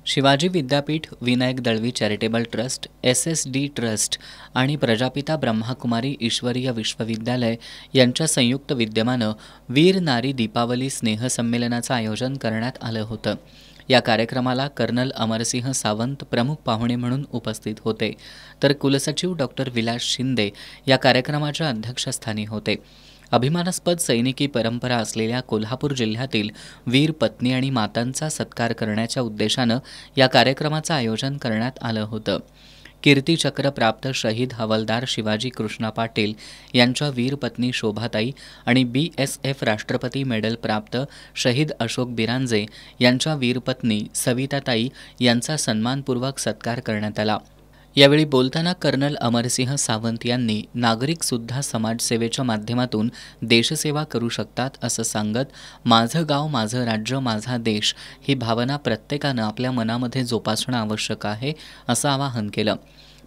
शिवाजी विद्यापीठ, Vinayak Dalvi charitable trust, SSD trust आणि प्रजापिता ब्रह्माकुमारी ईश्वरीय विश्वविद्यालय यांच्या संयुक्त विद्यमानं वीर नारी दीपावली स्नेहसंमेलनाचं आयोजन करण्यात आलं होतं। या कार्यक्रमाला कर्नल अमरसिंह सावंत प्रमुख पाहुणे म्हणून उपस्थित होते, तर कुलसचिव डॉक्टर विलास शिंदे या कार्यक्रमाच्या अध्यक्षस्थानी होते। अभिमानास्पद सैनिकी परंपरा असलेल्या कोल्हापूर जिल्ह्यातील वीर पत्नी आणि मातांचा सत्कार करण्याच्या उद्देशानं या कार्यक्रमाचं आयोजन करण्यात आलं होतं। कीर्तीचक्र प्राप्त शहीद हवालदार शिवाजी कृष्णा पाटील यांच्या वीर पत्नी शोभाताई आणि BSF राष्ट्रपती मेडल प्राप्त शहीद अशोक बिरांजे यांच्या वीर पत्नी सविताताई यांचा सन्मानपूर्वक सत्कार करण्यात आला। यावेळी बोलताना कर्नल अमरसिंह सावंत यांनी नागरिकसुद्धा समाजसेवेच्या माध्यमातून देशसेवा करू शकतात असं सांगत माझं गाव माझं राज्य माझा देश ही भावना प्रत्येकानं आपल्या मनामध्ये जोपासणं आवश्यक आहे असं आवाहन केलं।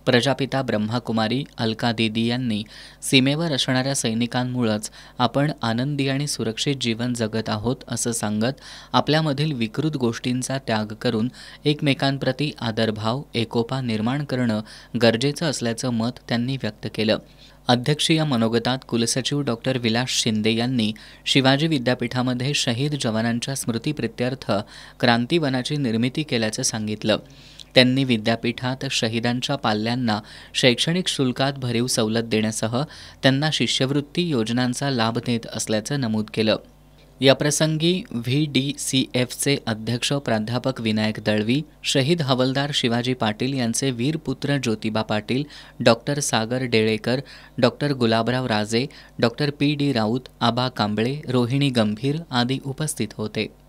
प्रजापिता ब्रह्माकुमारी अलका दीदी यांनी सीमेवर असणाऱ्या सैनिकांमुळेच आपण आनंदी आणि सुरक्षित जीवन जगत आहोत असं सांगत आपल्यामधील विकृत गोष्टींचा त्याग करून एकमेकांप्रती आदरभाव एकोपा निर्माण करणं गरजेचं असल्याचं मत त्यांनी व्यक्त केलं। अध्यक्षीय मनोगतात कुलसचिव डॉक्टर विलास शिंदे यांनी शिवाजी विद्यापीठामध्ये शहीद जवानांच्या स्मृतिप्रित्यर्थ क्रांतीवनाची निर्मिती केल्याचं सांगितलं। त्यांनी विद्यापीठात शहीदांच्या पाल्यांना शैक्षणिक शुल्कात भरीव सवलत देण्यासह त्यांना शिष्यवृत्ती योजनांचा लाभ देत असल्याचं नमूद केलं। याप्रसंगी VDCFचे अध्यक्ष प्राध्यापक विनायक दळवी, शहीद हवालदार शिवाजी पाटील यांचे वीरपुत्र ज्योतिबा पाटील, डॉक्टर सागर डेळेकर, डॉक्टर गुलाबराव राजे, डॉक्टर PD राऊत, आबा कांबळे, रोहिणी गंभीर आदी उपस्थित होते।